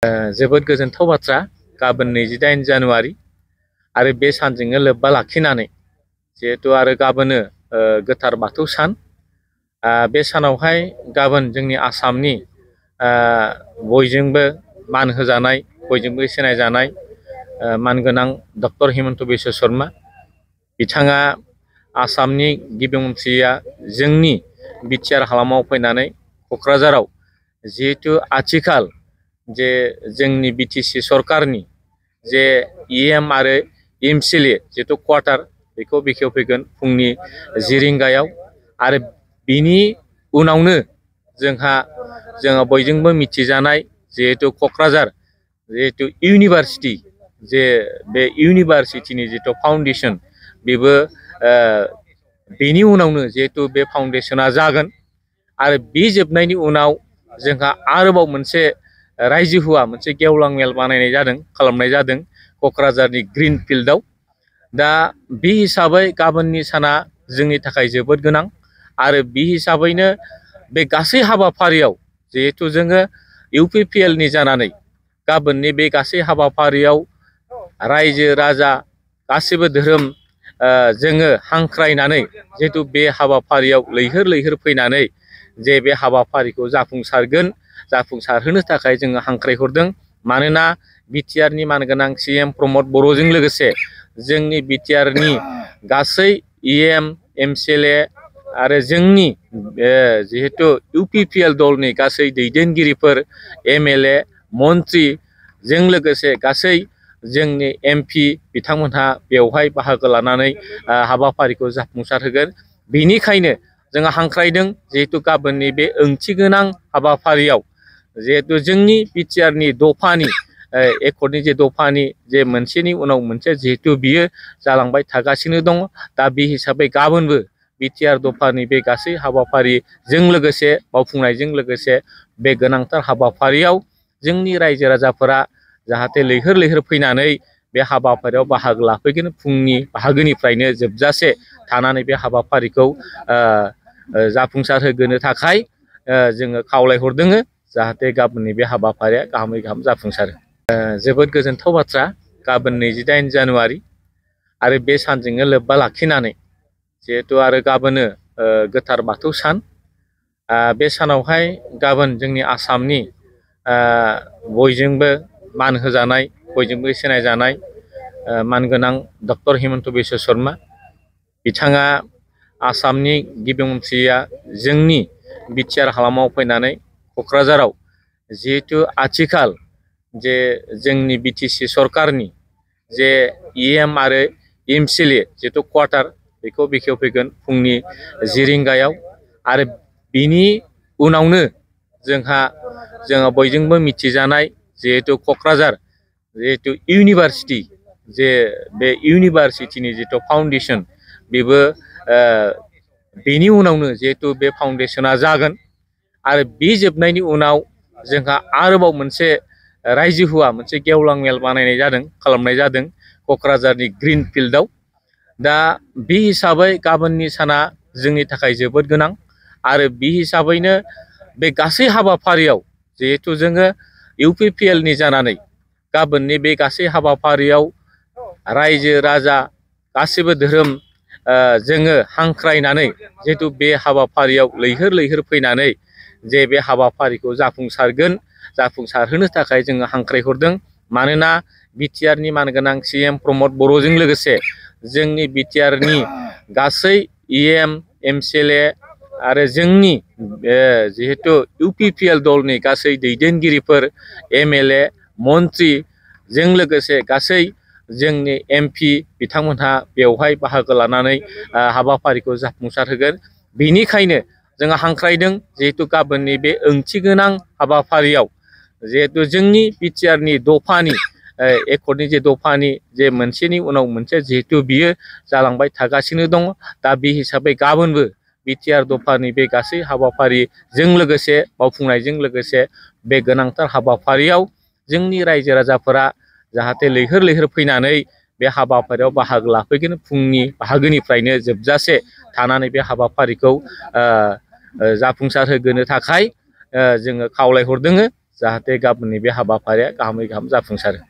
जोबोद गोजोनथाव बाथ्रा गाबोन 28 जानुवारि आरो बे सानजोंनो लोब्बा लाखिनानै जिहेतु आरो गाबोनो गोथार बाथौ सान बे सानावहाय गाबोन जोंनि आसामनि बयजोंबो मान होजानाय बयजोंबो सिनायजानाय मानगोनां डक्टर हिमन्त बिश्व शर्मा बिथाङा आसामनि गिबि मन्थ्रिया जोंनि बिटिआर हालामाव फैनानै क'क्राझाराव जिहेतु आथिखाल जे जोंनि बिटिसि सरकारनि जे इएम आरो एमसिएलए जिहेतु क्वार्टार बेखौ बेखेवफैगोन फुंनि 10 रिंगायाव आरो बिनि उनावनो जोङो बयजोंबो मिथिजानाय जिहेतु क'क्राझार जिहेतु इउनिभार्सिटि जे बे इउनिभार्सिटिनि जितु फाउन्डेसन बेबो बेनि उनावनो जिहेतु बे फाउन्डेसना जागोन आरो बे जोबनायनि उनाव जोंहा आरोबाव मोनसे रायजो हुआ मोनसे गेवलां मेल खालामनाय जादों क'क्राझारनि ग्रीन फिल्डआव। दा बे हिसाबै गाबोननि साना जोंनि थाखाय जोबोद गोनां आरो बे हिसाबैनो बे गासै हाबाफारियाव जिहेतु जोङो इउपिपिएल नि जानानै गाबोननि बे गासै हाबाफारियाव रायजो राजा गासिबो धोरोम जोङो हांख्रायनानै जिहेतु बे हाबाफारियाव लैहोर फैनानै जे बे हाबाफारिखौ जाफुंसारहोनो थाखाय जोङो हांख्रायहरदों। मानोना बिटिआरनि मानगोनां सीएम प्रमद बर'जों लोगोसे जोंनि बिटिआरनि गासै इएम एमसिएलए आरो जोंनि जिहेतु इउपिपिएल दलनि गासै दैदेनगिरिफोर एमएलए मन्त्रिजों लोगोसे गासै जोंनि एमपि बिथांमोनहा बेवहाय बाहागो लानानै हाबाफारिखौ जाफुंसार होगोन। बेनिखायनो जोङो हांख्रायदों जिहेतु गाबोननि बे ओंथिगोनां हाबाफारियाव जिहेतु जोंनि बिटिआरनि दफानि एकर्डनि जे दफानि जे मोनसेनि उनाव मोनसे जिहेतु बियो जालांबाय थागासिनो दङ। दा बे हिसाबै गाबोनबो बिटिआर दफानि बे गासै हाबाफारिजों लोगोसे मावफुंनायजों लोगोसे बे गोनांथार हाबाफारियाव जोंनि रायजो राजाफोरा जाहाथे लैहोर फैनानै बे हाबाफारियाव बाहागो लाफैगोन। फुंनि बाहागोनिफ्रायनो जोबजासे थानानै बे हाबाफारिखौ जाफुंसार होनो थाखाय जोङो खावलायहरदों जाहाथे गाबोननि बे हाबाफारिया गाहामै गाहाम जाफुंसारो। जोबोद गोजोनथाव बाथ्रा गाबोन 28 जानुवारि आरो बे सानजोंनो लोब्बा लाखिनानै जिहेतु आरो गाबोनो गोथार बाथौ सान बे सानावहाय गाबोन जोंनि आसामनि बयजोंबो मान होजानाय बयजोंबो सिनायजानाय मानगोनां डक्टर हिमन्त बिश्व शर्मा बिथाङा आसामनि गिबि मन्थ्रिया जोंनि बिटिआर हालामाव फैनानै क'क्राझाराव जिहेतु आथिखाल जे जोंनि बिटिसि सरकारनि जे इएम आरो एमसिएलए जिहेतु क्वार्टार बेखौ बेखेवफैगोन फुंनि 10 रिंगायाव आरो बिनि उनावनो जोङो बयजोंबो मिथिजानाय जिहेतु क'क्राझार जिहेतु इउनिभार्सिटि जे बे इउनिभार्सिटिनि जितु फाउन्डेसन बेबो बेनि उनावनो जिहेतु बे फाउन्डेसना जागोन आरो बे जोबनायनि उनाव जोंहा आरोबाव मोनसे रायजो हुआ मोनसे गेवलां मेल खालामनाय जादों क'क्राझारनि ग्रीन फिल्डआव। दा बे हिसाबै गाबोननि साना जोंनि थाखाय जोबोद गोनां आरो बे हिसाबैनो बे गासै हाबाफारियाव जिहेतु जोङो इउपिपिएल नि जानानै गाबोननि बे गासै हाबाफारियाव रायजो राजा गासिबो धोरोम जोङो हांख्रायनानै जिहेतु बे हाबाफारियाव लैहोर फैनानै जे बे हाबाफारिखौ जाफुंसारहोनो थाखाय जोङो हांख्रायहरदों। मानोना बिटिआरनि मानगोनां सीएम प्रमद बर'जों लोगोसे जोंनि बिटिआरनि गासै इएम एमसिएलए आरो जोंनि जिहेतु इउपिपिएल दलनि गासै दैदेनगिरिफोर एमएलए मन्त्रिजों लोगोसे गासै जोंनि एमपि बिथांमोनहा बेवहाय बाहागो लानानै हाबाफारिखौ जाफुंसार होगोन। बेनिखायनो जोङो हांख्रायदों जिहेतु गाबोननि बे ओंथिगोनां हाबाफारियाव जिहेतु जोंनि बिटिआरनि दफानि एकर्डनि जे दफानि जे मोनसेनि उनाव मोनसे जिहेतु बियो जालांबाय थागासिनो दङ। दा बे हिसाबै गाबोनबो बिटिआर दफानि बे गासै हाबाफारिजों लोगोसे मावफुंनायजों लोगोसे बे गोनांथार हाबाफारियाव जोंनि रायजो राजाफोरा जाहाथे लैहोर फैनानै बे हाबाफारियाव बाहागो लाफैगोन। फुंनि बाहागोनिफ्रायनो जोबजासे थानानै बे हाबाफारिखौ जाफुंसार होनो थाखाय जोङो खावलायहरदों जाहाथे गाबोननि बे हाबाफारिया गाहामै गाहाम जाफुंसारो।